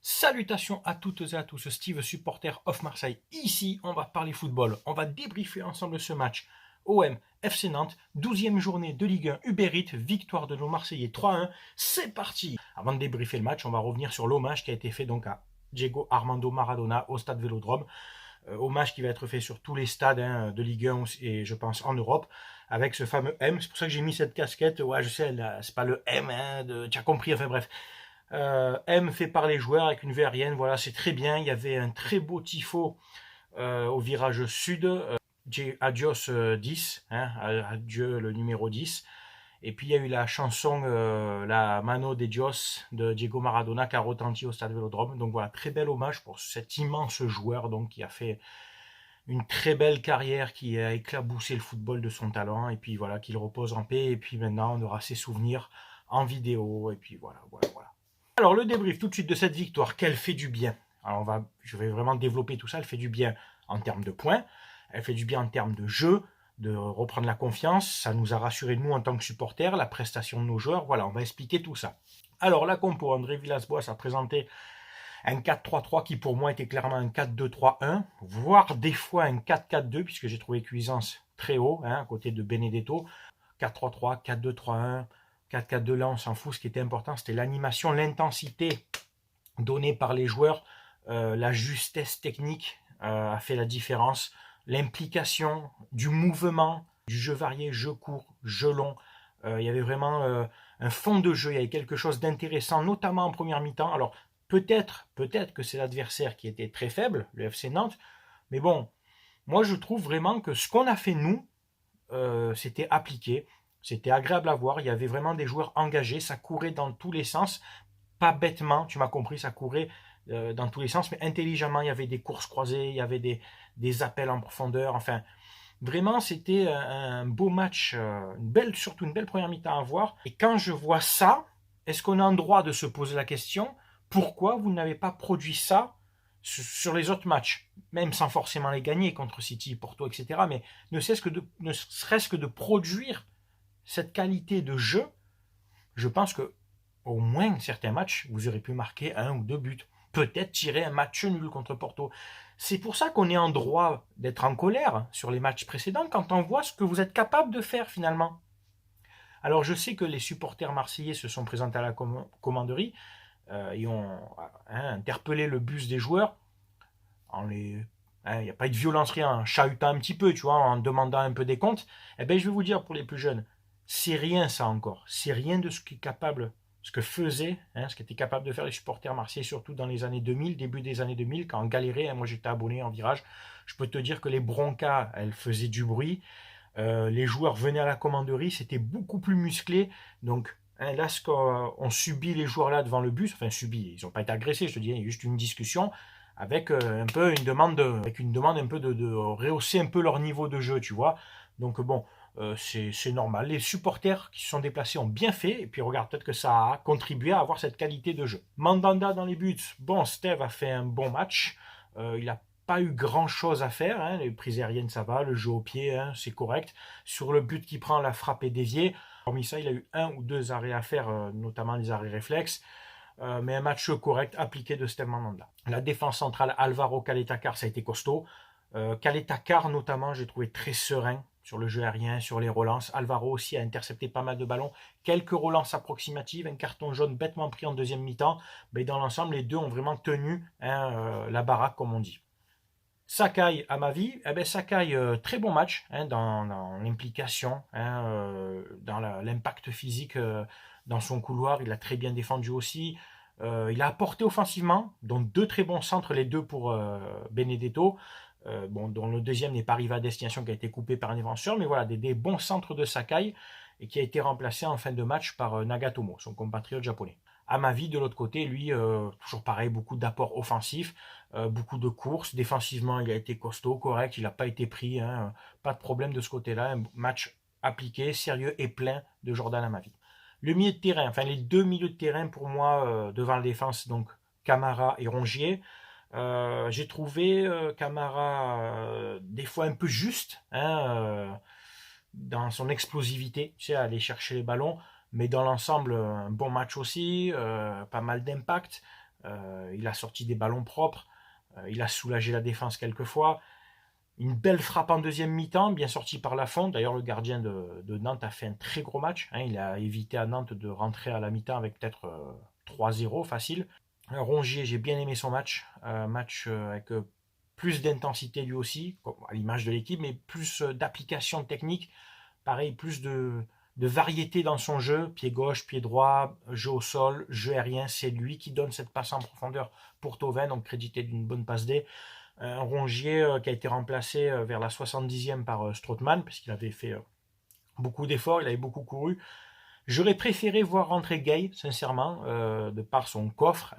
Salutations à toutes et à tous, Steve, supporter of Marseille. Ici, on va parler football. On va débriefer ensemble ce match. OM, FC Nantes, 12e journée de Ligue 1, Uber Eats, victoire de nos Marseillais 3-1. C'est parti. Avant de débriefer le match, on va revenir sur l'hommage qui a été fait donc à Diego Armando Maradona au stade Vélodrome. Hommage qui va être fait sur tous les stades de Ligue 1 et je pense en Europe avec ce fameux M. C'est pour ça que j'ai mis cette casquette. Ouais, je sais, c'est pas le M, tu as compris, enfin bref. M fait par les joueurs avec une VRN, voilà, c'est très bien. Il y avait un très beau tifo au virage sud. Adios 10, adieu le numéro 10. Et puis il y a eu la chanson La Mano de Dios de Diego Maradona qui a retenti au stade Vélodrome. Donc voilà, très bel hommage pour cet immense joueur donc, qui a fait une très belle carrière, qui a éclaboussé le football de son talent. Et puis voilà, qu'il repose en paix. Et puis maintenant, on aura ses souvenirs en vidéo. Et puis voilà. Alors le débrief tout de suite de cette victoire, qu'elle fait du bien. Alors je vais vraiment développer tout ça. Elle fait du bien en termes de points, elle fait du bien en termes de jeu, de reprendre la confiance. Ça nous a rassuré nous en tant que supporters, la prestation de nos joueurs. Voilà, on va expliquer tout ça. Alors la compo, André Villas-Boas a présenté un 4-3-3 qui pour moi était clairement un 4-2-3-1, voire des fois un 4-4-2, puisque j'ai trouvé Cuisance très haut, à côté de Benedetto. 4-3-3, 4-2-3-1, 4-4-2, là on s'en fout. Ce qui était important, c'était l'animation, l'intensité donnée par les joueurs, la justesse technique a fait la différence, l'implication du mouvement, du jeu varié, jeu court, jeu long. Il y avait vraiment un fond de jeu, il y avait quelque chose d'intéressant, notamment en première mi-temps. Alors peut-être que c'est l'adversaire qui était très faible, le FC Nantes, mais bon, moi je trouve vraiment que ce qu'on a fait nous, c'était appliqué, c'était agréable à voir. Il y avait vraiment des joueurs engagés, ça courait dans tous les sens, pas bêtement, tu m'as compris, ça courait dans tous les sens, mais intelligemment. Il y avait des courses croisées, il y avait des appels en profondeur. Enfin, vraiment, c'était un beau match, surtout une belle première mi-temps à voir. Et quand je vois ça, est-ce qu'on a le droit de se poser la question pourquoi vous n'avez pas produit ça sur les autres matchs, même sans forcément les gagner contre City, Porto, etc. Mais ne serait-ce que de produire cette qualité de jeu, je pense que au moins certains matchs, vous aurez pu marquer un ou deux buts. Peut-être tirer un match nul contre Porto. C'est pour ça qu'on est en droit d'être en colère sur les matchs précédents quand on voit ce que vous êtes capable de faire finalement. Alors je sais que les supporters marseillais se sont présentés à la commanderie et ont interpellé le bus des joueurs en les... Il n'y a pas eu de violence, rien, en chahutant un petit peu, tu vois, en demandant un peu des comptes. Eh bien, je vais vous dire, pour les plus jeunes, c'est rien ça encore. C'est rien de ce qui est capable, ce que faisait, ce qu'étaient capables de faire les supporters marseillais, surtout dans les années 2000, début des années 2000, quand on galérait. Moi, j'étais abonné en virage. Je peux te dire que les broncas, elles faisaient du bruit. Les joueurs venaient à la commanderie, c'était beaucoup plus musclé. Donc, là, ce qu'on subit les joueurs là devant le bus, enfin, subit, ils n'ont pas été agressés, je te dis, il y a juste une discussion avec un peu avec une demande un peu de rehausser un peu leur niveau de jeu, tu vois. Donc bon, c'est normal. Les supporters qui se sont déplacés ont bien fait, et puis regarde, peut-être que ça a contribué à avoir cette qualité de jeu. Mandanda dans les buts, bon, Steve a fait un bon match. Il a pas eu grand chose à faire, les prises aériennes ça va, le jeu au pied c'est correct. Sur le but qu'il prend, la frappe est déviée. Hormis ça, il a eu un ou deux arrêts à faire, notamment les arrêts réflexes. Mais un match correct appliqué de Steve Mandanda. La défense centrale, Alvaro Caleta-Car, ça a été costaud. Caleta-Car notamment, j'ai trouvé très serein sur le jeu aérien, sur les relances. Alvaro aussi a intercepté pas mal de ballons. Quelques relances approximatives, un carton jaune bêtement pris en deuxième mi-temps. Mais dans l'ensemble, les deux ont vraiment tenu la baraque, comme on dit. Sakai, à ma vie, Sakai, très bon match dans l'implication, dans l'impact physique dans son couloir. Il a très bien défendu aussi. Il a apporté offensivement, dont deux très bons centres, les deux pour Benedetto, dont le deuxième n'est pas arrivé à destination, qui a été coupé par un défenseur, mais voilà, des bons centres de Sakai, et qui a été remplacé en fin de match par Nagatomo, son compatriote japonais. À ma vie, de l'autre côté, lui, toujours pareil, beaucoup d'apports offensifs, beaucoup de courses. Défensivement, il a été costaud, correct, il n'a pas été pris, pas de problème de ce côté-là. Un match appliqué, sérieux et plein de Jordan Amavi. Le milieu de terrain, enfin les deux milieux de terrain pour moi devant la défense, donc Camara et Rongier. J'ai trouvé Camara des fois un peu juste dans son explosivité, tu sais, aller chercher les ballons, mais dans l'ensemble, un bon match aussi, pas mal d'impact. Il a sorti des ballons propres. Il a soulagé la défense quelquefois. Une belle frappe en deuxième mi-temps, bien sortie par Lafont. D'ailleurs, le gardien de Nantes a fait un très gros match. Il a évité à Nantes de rentrer à la mi-temps avec peut-être 3-0 facile. Rongier, j'ai bien aimé son match. Un match avec plus d'intensité lui aussi, à l'image de l'équipe, mais plus d'application technique. Pareil, plus de variété dans son jeu. Pied gauche, pied droit, jeu au sol, jeu aérien. C'est lui qui donne cette passe en profondeur pour Thauvin, donc crédité d'une bonne passe D. Un Rongier qui a été remplacé vers la 70e par Strootman, parce qu'il avait fait beaucoup d'efforts, il avait beaucoup couru. J'aurais préféré voir rentrer Gay, sincèrement, de par son coffre,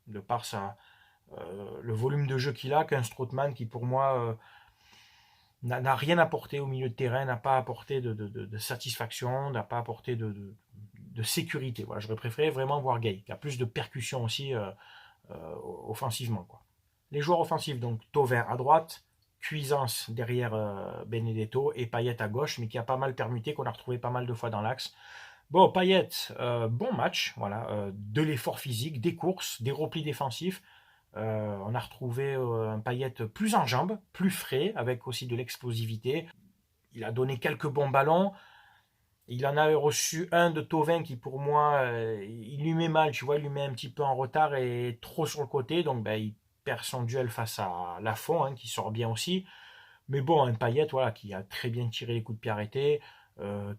de par le volume de jeu qu'il a, qu'un Strootman qui, pour moi, n'a rien apporté au milieu de terrain, n'a pas apporté de satisfaction, n'a pas apporté de sécurité. Voilà, j'aurais préféré vraiment voir Gay, qui a plus de percussion aussi offensivement, quoi. Les joueurs offensifs, donc Thauvin à droite, Cuisance derrière Benedetto et Payet à gauche, mais qui a pas mal permuté, qu'on a retrouvé pas mal de fois dans l'axe. Bon, Payet, bon match, voilà, de l'effort physique, des courses, des replis défensifs. On a retrouvé un Payet plus en jambes, plus frais, avec aussi de l'explosivité. Il a donné quelques bons ballons. Il en a reçu un de Thauvin qui, pour moi, il lui met mal, tu vois, il lui met un petit peu en retard et trop sur le côté. Donc, il perd son duel face à Lafont, qui sort bien aussi. Mais bon, un Payet, voilà, qui a très bien tiré les coups de pied arrêtés,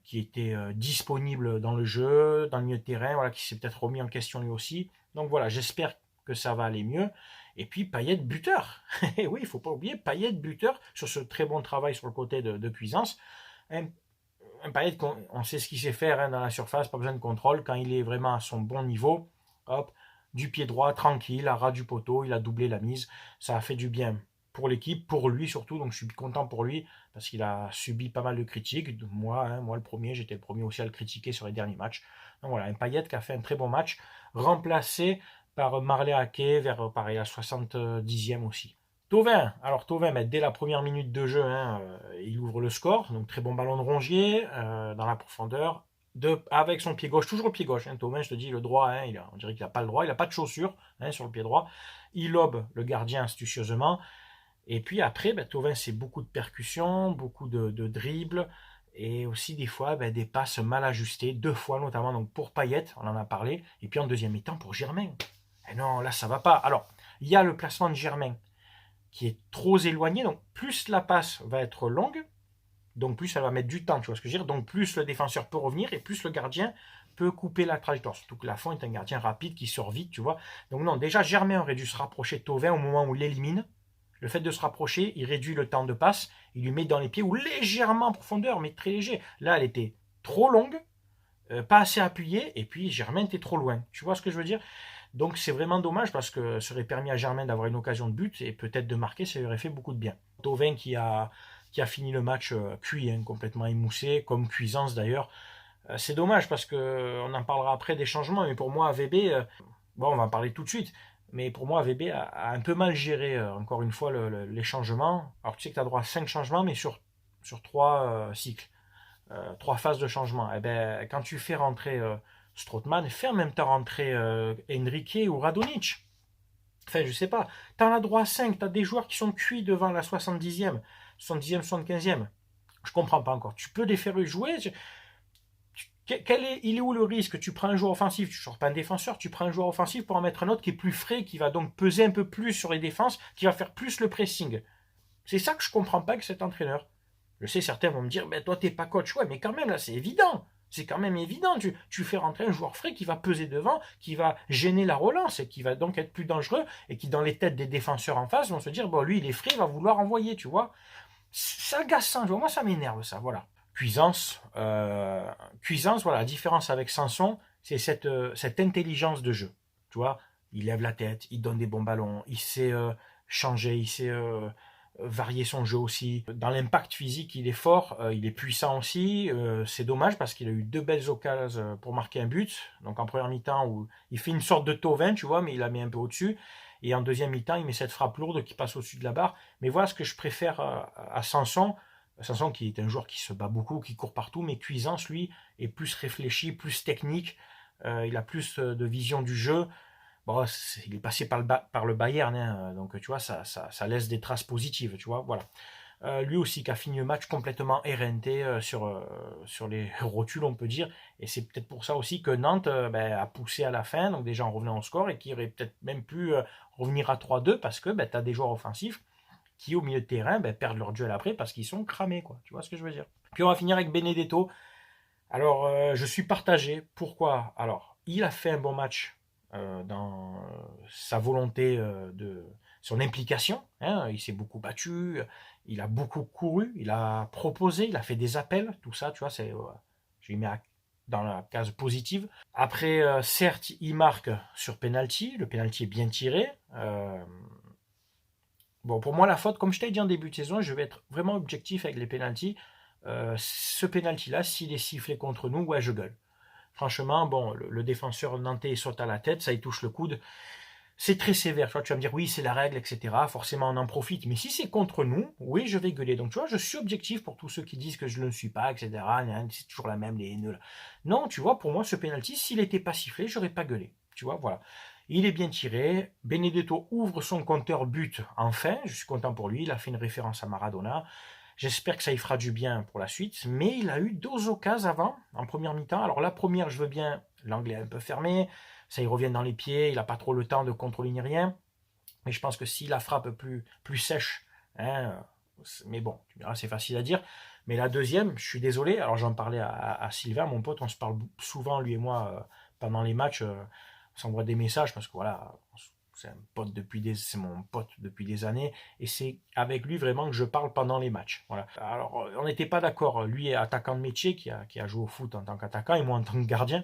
qui était disponible dans le jeu, dans le milieu de terrain, voilà, qui s'est peut-être remis en question lui aussi. Donc voilà, j'espère que ça va aller mieux. Et puis Payet buteur. Et oui, il ne faut pas oublier, Payet buteur sur ce très bon travail sur le côté de Cuisance. Un Payet, on sait ce qu'il sait faire dans la surface, pas besoin de contrôle. Quand il est vraiment à son bon niveau, hop, du pied droit, tranquille, à ras du poteau, il a doublé la mise. Ça a fait du bien pour l'équipe, pour lui surtout, donc je suis content pour lui, parce qu'il a subi pas mal de critiques. Moi, le premier, j'étais le premier aussi à le critiquer sur les derniers matchs. Donc voilà, un Payet qui a fait un très bon match, remplacé par Marley Ake vers pareil, la 70e aussi. Thauvin, alors Thauvin, dès la première minute de jeu, il ouvre le score, donc très bon ballon de Rongier dans la profondeur, avec son pied gauche, toujours le pied gauche. Thauvin, je te dis, le droit, on dirait qu'il n'a pas le droit, il n'a pas de chaussures sur le pied droit. Il lobe le gardien astucieusement. Et puis après, Thauvin, c'est beaucoup de percussions, beaucoup de dribbles, et aussi des fois des passes mal ajustées, 2 fois notamment, donc pour Payet, on en a parlé, et puis en deuxième mi-temps pour Germain. Et non, là ça va pas. Alors, il y a le placement de Germain qui est trop éloigné, donc plus la passe va être longue, donc plus elle va mettre du temps, tu vois ce que je veux dire, donc plus le défenseur peut revenir, et plus le gardien peut couper la trajectoire, surtout que Lafont est un gardien rapide qui sort vite, tu vois. Donc non, déjà Germain aurait dû se rapprocher de Thauvin au moment où il l'élimine. Le fait de se rapprocher, il réduit le temps de passe, il lui met dans les pieds, ou légèrement en profondeur, mais très léger. Là, elle était trop longue, pas assez appuyée, et puis Germain était trop loin. Tu vois ce que je veux dire? Donc c'est vraiment dommage parce que ça aurait permis à Germain d'avoir une occasion de but et peut-être de marquer, ça lui aurait fait beaucoup de bien. Thauvin qui a fini le match cuit, complètement émoussé, comme Cuisance d'ailleurs. C'est dommage parce qu'on en parlera après des changements, mais pour moi, AVB, bon, on va en parler tout de suite, mais pour moi, AVB a un peu mal géré, encore une fois, les changements. Alors tu sais que tu as droit à 5 changements, mais sur 3 cycles, 3 phases de changement. Et quand tu fais rentrer Strootman, fais en même temps rentrer Enrique ou Radonjic. Enfin, je sais pas. Tu as droit à 5, tu as des joueurs qui sont cuits devant la 70e, 70e, 75e. Je comprends pas encore. Tu peux les faire jouer. Il est où le risque? Tu prends un joueur offensif, tu ne sors pas un défenseur, tu prends un joueur offensif pour en mettre un autre qui est plus frais, qui va donc peser un peu plus sur les défenses, qui va faire plus le pressing. C'est ça que je comprends pas avec cet entraîneur. Je sais, certains vont me dire, toi t'es pas coach. Ouais, mais quand même là c'est évident. C'est quand même évident. Tu fais rentrer un joueur frais qui va peser devant, qui va gêner la relance et qui va donc être plus dangereux et qui dans les têtes des défenseurs en face vont se dire, lui il est frais, il va vouloir envoyer, tu vois. C'est agaçant, moi ça m'énerve ça, voilà. Cuisance, voilà, la différence avec Sanson, c'est cette intelligence de jeu. Tu vois, il lève la tête, il donne des bons ballons, il sait changer, il sait varier son jeu aussi. Dans l'impact physique, il est fort, il est puissant aussi. C'est dommage parce qu'il a eu 2 belles occasions pour marquer un but. Donc en première mi-temps, où il fait une sorte de Thauvin, tu vois, mais il la met un peu au-dessus. Et en deuxième mi-temps, il met cette frappe lourde qui passe au-dessus de la barre. Mais voilà ce que je préfère à Sanson. Sanson qui est un joueur qui se bat beaucoup, qui court partout, mais Cuisance, lui, est plus réfléchi, plus technique. Il a plus de vision du jeu. Bon, il est passé par le Bayern, hein, donc tu vois, ça laisse des traces positives, tu vois, voilà. Lui aussi qui a fini le match complètement éreinté sur les rotules, on peut dire. Et c'est peut-être pour ça aussi que Nantes a poussé à la fin, donc déjà en revenant au score, et qui aurait peut-être même pu revenir à 3-2 parce que tu as des joueurs offensifs qui, au milieu de terrain, perdent leur duel après parce qu'ils sont cramés, quoi. Tu vois ce que je veux dire? Puis on va finir avec Benedetto. Alors, je suis partagé. Pourquoi? Alors, il a fait un bon match dans sa volonté de son implication, hein. Il s'est beaucoup battu, il a beaucoup couru, il a proposé, il a fait des appels, tout ça, tu vois, je lui mets dans la case positive. Après, certes, il marque sur penalty, le penalty est bien tiré. Bon, pour moi, la faute, comme je t'ai dit en début de saison, je vais être vraiment objectif avec les penalties. Ce penalty-là, s'il est sifflé contre nous, ouais, je gueule. Franchement, bon, le défenseur nantais saute à la tête, ça y touche le coude. C'est très sévère, tu vois, tu vas me dire, oui, c'est la règle, etc. Forcément, on en profite. Mais si c'est contre nous, oui, je vais gueuler. Donc, tu vois, je suis objectif pour tous ceux qui disent que je ne le suis pas, etc. C'est toujours la même, les haineux. Non, tu vois, pour moi, ce penalty, s'il n'était pas sifflé, j'aurais pas gueulé. Tu vois, voilà. Il est bien tiré. Benedetto ouvre son compteur but enfin. Je suis content pour lui. Il a fait une référence à Maradona. J'espère que ça y fera du bien pour la suite. Mais il a eu 2 occasions avant, en première mi-temps. Alors la première, je veux bien, l'angle est un peu fermé. Ça y revient dans les pieds. Il n'a pas trop le temps de contrôler ni rien. Mais je pense que si la frappe plus sèche, hein, mais bon, tu verras, c'est facile à dire. Mais la deuxième, je suis désolé. Alors j'en parlais à Sylvain, mon pote. On se parle souvent, lui et moi, pendant les matchs. On s'envoie des messages parce que voilà, c'est mon pote depuis des années, et c'est avec lui vraiment que je parle pendant les matchs. Voilà. Alors, on n'était pas d'accord. Lui est attaquant de métier, qui a joué au foot en tant qu'attaquant, et moi en tant que gardien.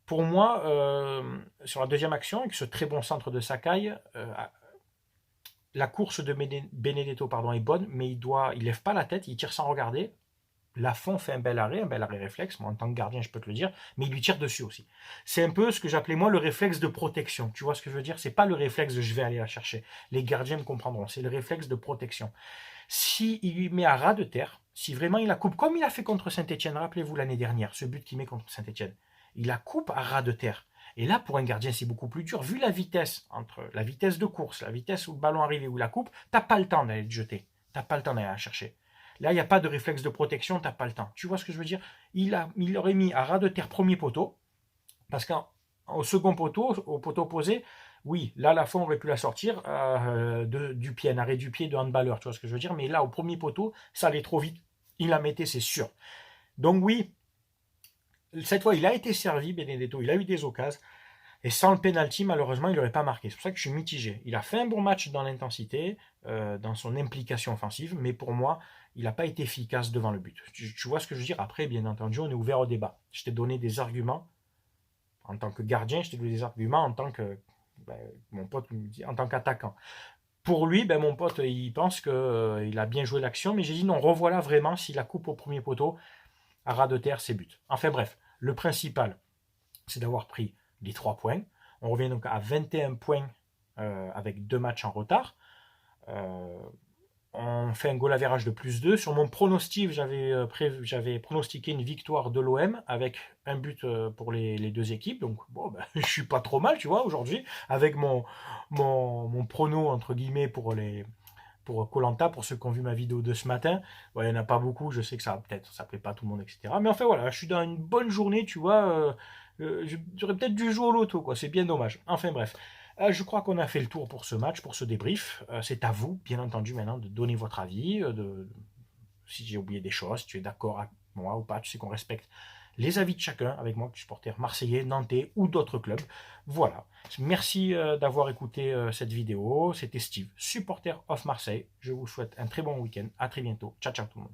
Pour moi, sur la deuxième action, avec ce très bon centre de Sakai, la course de Benedetto est bonne, mais il lève pas la tête, il tire sans regarder. Lafont fait un bel arrêt réflexe, moi en tant que gardien je peux te le dire, mais il lui tire dessus aussi. C'est un peu ce que j'appelais moi le réflexe de protection, tu vois ce que je veux dire? C'est pas le réflexe de je vais aller la chercher, les gardiens me comprendront, c'est le réflexe de protection. Si il lui met à ras de terre, si vraiment il la coupe, comme il a fait contre Saint-Etienne, rappelez-vous l'année dernière, ce but qu'il met contre Saint-Etienne, il la coupe à ras de terre. Et là, pour un gardien, c'est beaucoup plus dur, vu la vitesse, entre la vitesse de course, la vitesse où le ballon arrive et où la coupe, t'as pas le temps d'aller le jeter, t'as pas le temps d'aller la chercher. Là, il n'y a pas de réflexe de protection, tu n'as pas le temps. Tu vois ce que je veux dire? Il aurait mis à ras de terre premier poteau, parce qu'au second poteau, au poteau opposé, oui, là, Lafont aurait pu la sortir du pied, un arrêt du pied de handballeur, tu vois ce que je veux dire? Mais là, au premier poteau, ça allait trop vite. Il la mettait, c'est sûr. Donc oui, cette fois, il a été servi, Benedetto, il a eu des occasions. Et sans le penalty, malheureusement, il n'aurait pas marqué. C'est pour ça que je suis mitigé. Il a fait un bon match dans l'intensité, dans son implication offensive, mais pour moi, il n'a pas été efficace devant le but. Tu vois ce que je veux dire? Après, bien entendu, on est ouvert au débat. Je t'ai donné des arguments en tant que gardien, je t'ai donné des arguments en tant que, mon pote me dit, en tant qu'attaquant. Pour lui, mon pote, il pense qu'il a bien joué l'action, mais j'ai dit non, revoilà vraiment si la coupe au premier poteau, à ras de terre, c'est but. Enfin bref, le principal, c'est d'avoir pris les 3 points. On revient donc à 21 points avec 2 matchs en retard. On fait un goal average de +2. Sur mon pronostic, j'avais pronostiqué une victoire de l'OM avec un but pour les 2 équipes. Donc bon, je suis pas trop mal, tu vois, aujourd'hui, avec mon prono entre guillemets pour Koh-Lanta, pour ceux qui ont vu ma vidéo de ce matin. Il n'y en a pas beaucoup, je sais que ça plaît pas à tout le monde, etc. Mais enfin voilà, je suis dans une bonne journée, tu vois. J'aurais peut-être dû jouer au loto, quoi. C'est bien dommage. Enfin bref. Je crois qu'on a fait le tour pour ce match, pour ce débrief. C'est à vous, bien entendu, maintenant, de donner votre avis, si j'ai oublié des choses, si tu es d'accord avec moi ou pas. Tu sais qu'on respecte les avis de chacun, avec moi, supporter marseillais, nantais ou d'autres clubs. Voilà. Merci d'avoir écouté cette vidéo. C'était Steve, supporter of Marseille. Je vous souhaite un très bon week-end. À très bientôt. Ciao, ciao tout le monde.